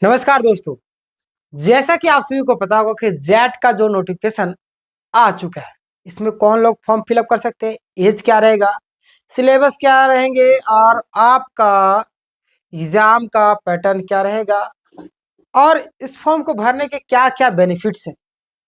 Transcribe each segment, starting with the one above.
नमस्कार दोस्तों। जैसा कि आप सभी को पता होगा कि जेट का जो नोटिफिकेशन आ चुका है, इसमें कौन लोग फॉर्म फिलअप कर सकते हैं, एज क्या रहेगा, सिलेबस क्या रहेंगे और आपका एग्जाम का पैटर्न क्या रहेगा और इस फॉर्म को भरने के क्या क्या बेनिफिट्स हैं,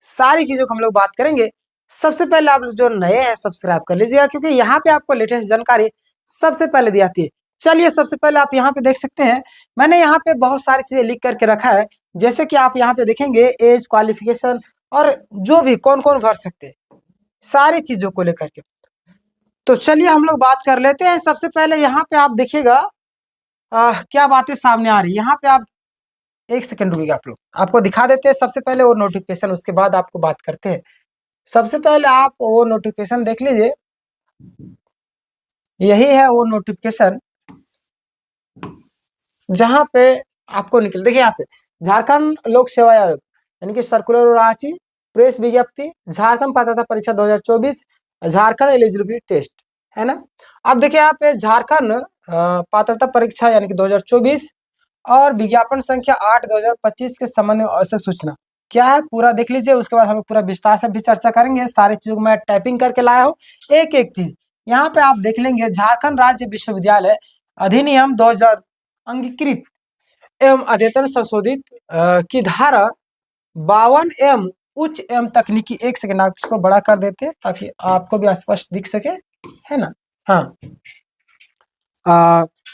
सारी चीज़ों को हम लोग बात करेंगे। सबसे पहले आप जो नए हैं सब्सक्राइब कर लीजिएगा, क्योंकि यहाँ पे आपको लेटेस्ट जानकारी सबसे पहले दी जाती है। चलिए सबसे पहले आप यहाँ पे देख सकते हैं, मैंने यहाँ पे बहुत सारी चीजें लिख करके रखा है। जैसे कि आप यहाँ पे देखेंगे एज, क्वालिफिकेशन और जो भी कौन कौन भर सकते हैं, सारी चीजों को लेकर के। तो चलिए हम लोग बात कर लेते हैं। सबसे पहले यहाँ पे आप देखिएगा क्या बातें सामने आ रही है। यहाँ पे आप एक सेकंड रुकिएगा, आप लोग आपको दिखा देते हैं सबसे पहले वो नोटिफिकेशन, उसके बाद आपको बात करते हैं। सबसे पहले आप वो नोटिफिकेशन देख लीजिए, यही है वो नोटिफिकेशन जहां पे आपको निकल, देखिए यहाँ पे झारखंड लोक सेवा आयोग यानी कि सर्कुलर रांची, प्रेस विज्ञप्ति, झारखंड पात्रता परीक्षा 2024, झारखंड एलिजिबिलिटी टेस्ट, है ना। अब देखिए यहाँ पे झारखंड पात्रता परीक्षा यानी कि 2024 और विज्ञापन संख्या 8/2025 के संबंध में आवश्यक सूचना क्या है, पूरा देख लीजिए। उसके बाद हम पूरा विस्तार से भी चर्चा करेंगे। सारी चीजों को मैं टाइपिंग करके लाया हूँ, एक एक चीज यहाँ पे आप देख लेंगे। झारखंड राज्य विश्वविद्यालय अधिनियम 2000 अंगीकृत एवं अद्यतन संशोधित की धारा 52 एवं उच्च एवं तकनीकी, एक सेकंड आप इसको बड़ा कर देते हैं ताकि आपको भी स्पष्ट दिख सके, है ना। हाँ,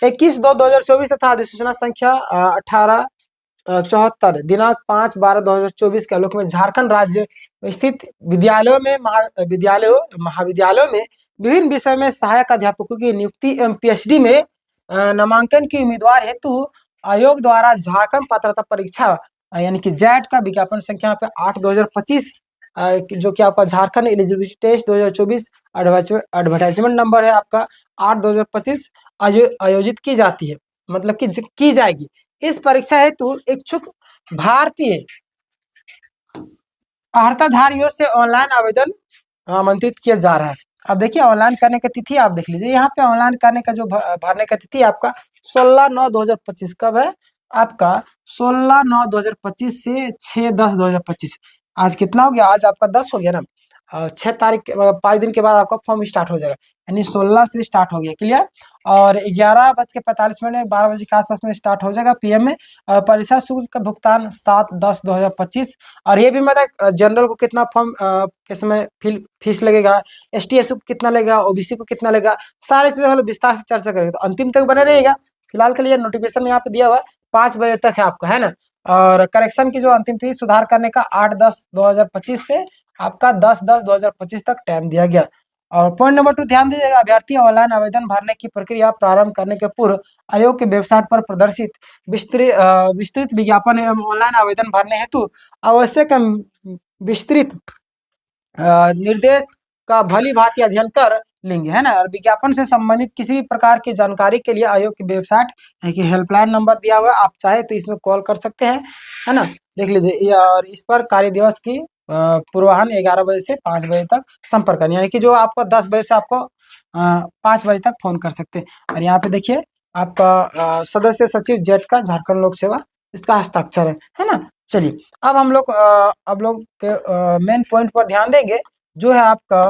21/2/2024 तथा अधिसूचना संख्या 1874 दिनांक 5/12/2024 के आलोक में झारखंड राज्य स्थित विद्यालयों में महाविद्यालयों में विभिन्न विषय में सहायक अध्यापकों की नियुक्ति एवं पीएचडी में नामांकन की उम्मीदवार हेतु आयोग द्वारा झारखंड पात्रता परीक्षा यानी कि जेट का विज्ञापन संख्या पे 8/2025 जो कि आपका Jharkhand eligibility test 2024 advertisement number है आपका 8/2025 आयोजित की जाती है, मतलब कि की जाएगी। इस परीक्षा हेतु इच्छुक भारतीय अर्हताधारियों से ऑनलाइन आवेदन आमंत्रित किया जा रहा है। अब देखिए ऑनलाइन करने का तिथि आप देख लीजिए, यहाँ पे ऑनलाइन करने का जो भरने का तिथि आपका 16/9/2025 कब है आपका 16/9/2025 से 6/10/2025। आज कितना हो गया, आज आपका 10 हो गया ना। 6 तारीख 5 दिन के बाद आपका फॉर्म स्टार्ट हो जाएगा, यानी 16 से स्टार्ट हो गया, क्लियर। और 11:45 12 बजे के आसपास में स्टार्ट हो जाएगा पीएम में। परीक्षा शुल्क का भुगतान 7/10/2025। और ये भी मतलब जनरल को कितना फॉर्म के समय फीस लगेगा, एसटीएस को कितना लगेगा, ओबीसी को कितना लगेगा, सारी चीजें हम लोग विस्तार से चर्चा करेंगे। तो अंतिम तक बने रहेगा। फिलहाल के लिए नोटिफिकेशन यहाँ पे दिया हुआ 5 बजे तक है आपका, है ना। और करेक्शन की जो अंतिम तिथि सुधार करने का 8/10/2025 से आपका 10/10/2025 तक टाइम दिया गया। और पॉइंट नंबर 2 ध्यान दीजिएगा, अभ्यर्थी ऑनलाइन आवेदन भरने की प्रक्रिया प्रारंभ करने के पूर्व आयोग के वेबसाइट पर प्रदर्शित विस्तृत विज्ञापन एवं ऑनलाइन आवेदन भरने हेतु आवश्यक विस्तृत निर्देश का भली भांति अध्ययन कर लेंगे, है ना। और विज्ञापन से संबंधित किसी भी प्रकार की जानकारी के लिए आयोग की वेबसाइट की हेल्पलाइन नंबर दिया हुआ है, आप चाहे तो इसमें कॉल कर सकते हैं, है ना। देख लीजिए। और इस पर कार्य दिवस की पूर्वाह्न 11 बजे से 5 बजे तक संपर्क करना, यानी कि जो आपको 10 बजे से आपको 5 बजे तक फोन कर सकते हैं। और यहाँ पे देखिए आपका सदस्य सचिव जेट का झारखंड लोक सेवा, इसका हस्ताक्षर है ना। चलिए अब हम लोग मेन पॉइंट पर ध्यान देंगे, जो है आपका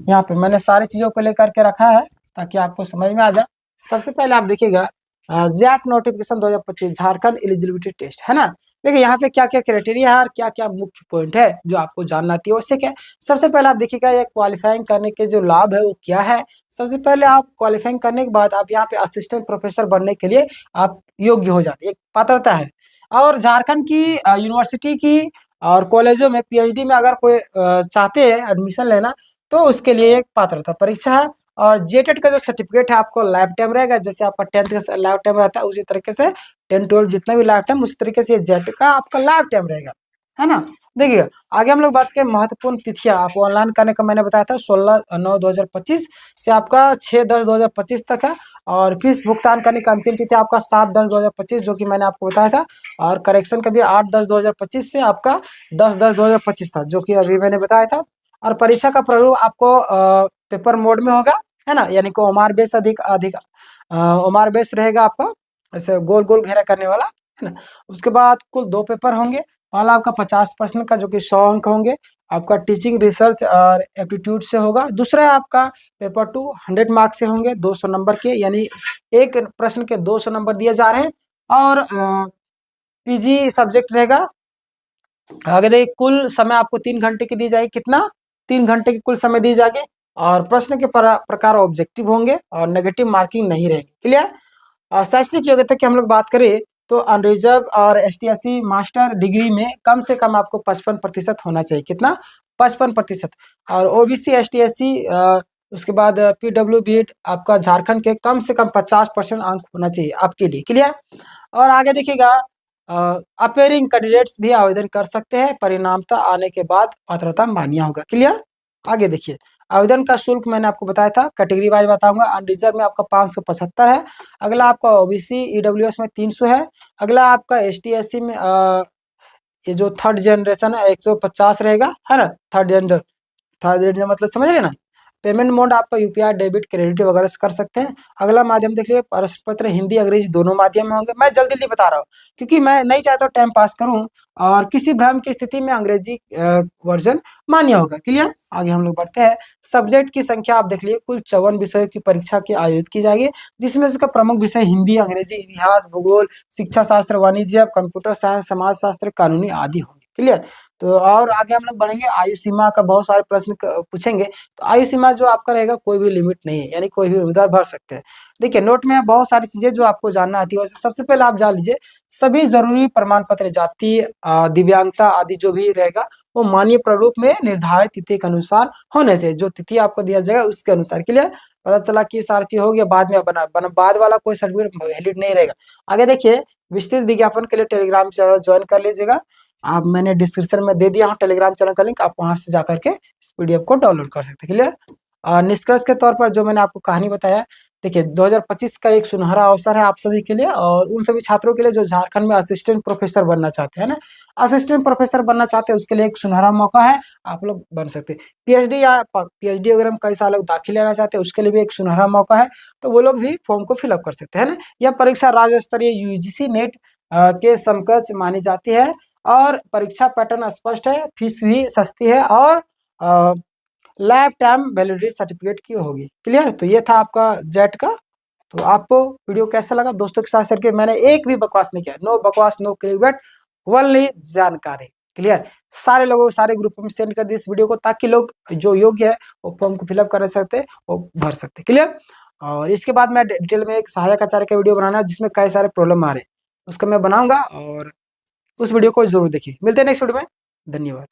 यहाँ पे मैंने सारी चीजों को लेकर के रखा है ताकि आपको समझ में आ जाए। सबसे पहले आप देखिएगा JET notification 2025 Jharkhand eligibility test, है ना। देखिए यहाँ पे क्या क्या क्राइटेरिया है और क्या क्या मुख्य पॉइंट है जो आपको जानना चाहिए, उससे क्या। सबसे पहले आप देखिएगा ये क्वालिफाइंग करने के जो लाभ है वो क्या है। सबसे पहले आप क्वालिफाइंग करने के बाद आप यहाँ पे असिस्टेंट प्रोफेसर बनने के लिए आप योग्य हो जाते, एक पात्रता है। और झारखंड की यूनिवर्सिटी की और कॉलेजों में पीएचडी में अगर कोई चाहते हैं एडमिशन लेना, तो उसके लिए एक पात्रता परीक्षा है। और जेटेट का जो सर्टिफिकेट है आपको लाइफ टाइम रहेगा, जैसे आपका 10th का लाइफ टाइम रहता है उसी तरीके से 10 12 जितना भी लाइफ टाइम, उसी तरीके से जेट का आपका लाइफ टाइम रहेगा, है ना। देखिए आगे हम लोग बात करें महत्वपूर्ण तिथियां। आप ऑनलाइन करने का मैंने बताया था 16/9/2025 से आपका 6/10/2025 तक है। और फीस भुगतान करने का अंतिम तिथि आपका 7/10/2025 जो कि मैंने आपको बताया था। और करेक्शन का भी 8/10/2025 से आपका 10/10/2025 था, जो कि अभी मैंने बताया था। और परीक्षा का प्रारूप आपको पेपर मोड में होगा, है ना, यानी कि ओमार बेस अधिक अधिक ओमार बेस रहेगा आपका, ऐसे गोल गोल घेरा करने वाला, है ना। उसके बाद कुल 2 पेपर होंगे। पहला आपका 50% का जो कि 100 अंक होंगे, आपका टीचिंग रिसर्च और एप्टीट्यूड से होगा। दूसरा आपका पेपर 2 100 मार्क्स से होंगे, 200 नंबर के, यानी एक प्रश्न के 200 नंबर दिए जा रहे हैं। और पीजी सब्जेक्ट रहेगा। आगे देखिए, कुल समय आपको 3 घंटे की दी जाएगी। कितना? 3 घंटे की कुल समय दी जाएगी। और प्रश्न के प्रकार ऑब्जेक्टिव होंगे और नेगेटिव मार्किंग नहीं रहेगी। क्लियर? और शैक्षणिक योग्यता की हम लोग बात करें तो अनरिजर्व और एसटीएससी मास्टर डिग्री में कम से कम आपको 55% होना चाहिए। कितना? 55%। और ओबीसी एसटीएससी उसके बाद पीडब्ल्यूबी आपका झारखंड के कम से कम 50% अंक होना चाहिए आपके लिए। क्लियर? और आगे देखिएगा, अपेयरिंग कैंडिडेट्स भी आवेदन कर सकते हैं, परिणामता आने के बाद पात्रता मान्य होगा। क्लियर? आगे देखिए, आवेदन का शुल्क मैंने आपको बताया था, कैटेगरी वाइज बताऊंगा। अनरिजर्व में आपका 575 है। अगला आपका ओबीसी ईडब्ल्यूएस में 300 है। अगला आपका एसटीएससी में ये जो थर्ड जनरेशन है 150 रहेगा, है ना। थर्ड जेंडर मतलब समझ रहे ना। पेमेंट मोड आपका यूपीआई, डेबिट, क्रेडिट वगैरह से कर सकते हैं। अगला माध्यम देख लीजिए, प्रश्न पत्र हिंदी अंग्रेजी दोनों माध्यम में होंगे। मैं जल्दी जल्दी बता रहा हूँ क्योंकि मैं नहीं चाहता टाइम पास करूँ, और किसी भ्रम की स्थिति में अंग्रेजी वर्जन मान्य होगा। क्लियर? आगे हम लोग बढ़ते हैं। सब्जेक्ट की संख्या आप देख लीजिए, कुल 54 विषयों की परीक्षा की आयोजित की जाएगी, जिसमें इसका प्रमुख विषय हिंदी, अंग्रेजी, इतिहास, भूगोल, शिक्षा शास्त्र, वाणिज्य, कंप्यूटर साइंस, समाज शास्त्र, कानूनी आदि होंगे। क्लियर? तो और आगे हम लोग बढ़ेंगे। आयु सीमा का बहुत सारे प्रश्न पूछेंगे। तो आयु सीमा जो आपका रहेगा, कोई भी लिमिट नहीं है, यानी कोई भी उम्मीदवार भर सकते हैं। देखिए, नोट में बहुत सारी चीजें जो आपको जानना आती है। सबसे पहले आप जान लीजिए, सभी जरूरी प्रमाण पत्र, जाति, दिव्यांगता आदि जो भी रहेगा, वो मान्य प्रारूप में निर्धारित तिथि के अनुसार होने चाहिए। जो तिथि आपको दिया जाएगा उसके अनुसार। क्लियर? पता चला कि सारी चीज हो गया, बाद में बाद वाला कोई सर्टिफिकेट वैलिड नहीं रहेगा। आगे देखिए, विस्तृत विज्ञापन के लिए टेलीग्राम चैनल ज्वाइन कर लीजिएगा। आप मैंने डिस्क्रिप्शन में दे दिया हूँ टेलीग्राम चैनल का लिंक, आप वहां से जाकर के इस पीडीएफ को डाउनलोड कर सकते हैं। क्लियर? निष्कर्ष के तौर पर जो मैंने आपको कहानी बताया, देखिए 2025 का एक सुनहरा अवसर है आप सभी के लिए, और उन सभी छात्रों के लिए जो झारखंड में असिस्टेंट प्रोफेसर बनना चाहते हैं ना, असिस्टेंट प्रोफेसर बनना चाहते हैं, उसके लिए एक सुनहरा मौका है, आप लोग बन सकते हैं। पीएचडी वगैरह में कई साल लोग दाखिल लेना चाहते हैं, उसके लिए भी एक सुनहरा मौका है, तो वो लोग भी फॉर्म को फिलअप कर सकते हैं ना। यह परीक्षा राज्य स्तरीय यूजीसी नेट के समकक्ष मानी जाती है, और परीक्षा पैटर्न स्पष्ट है, फीस भी सस्ती है, और लाइफ टाइम वैलिडिटी सर्टिफिकेट की होगी। क्लियर? तो ये था आपका जेट का। तो आपको वीडियो कैसा लगा दोस्तों के साथ शेयर किया। मैंने एक भी बकवास नहीं किया, नो बकवास, नो क्लिकबेट, ओनली जानकारी। क्लियर? सारे लोगों, सारे ग्रुप में सेंड कर दी इस वीडियो को, ताकि लोग जो योग्य है वो फॉर्म को फिलअप कर सकते, वो भर सकते। क्लियर? और इसके बाद मैं डिटेल में एक सहायक आचार्य का वीडियो बनाना, जिसमें कई सारे प्रॉब्लम आ रहे हैं, उसका मैं बनाऊंगा, और उस वीडियो को जरूर देखिए। मिलते हैं नेक्स्ट वीडियो में। धन्यवाद।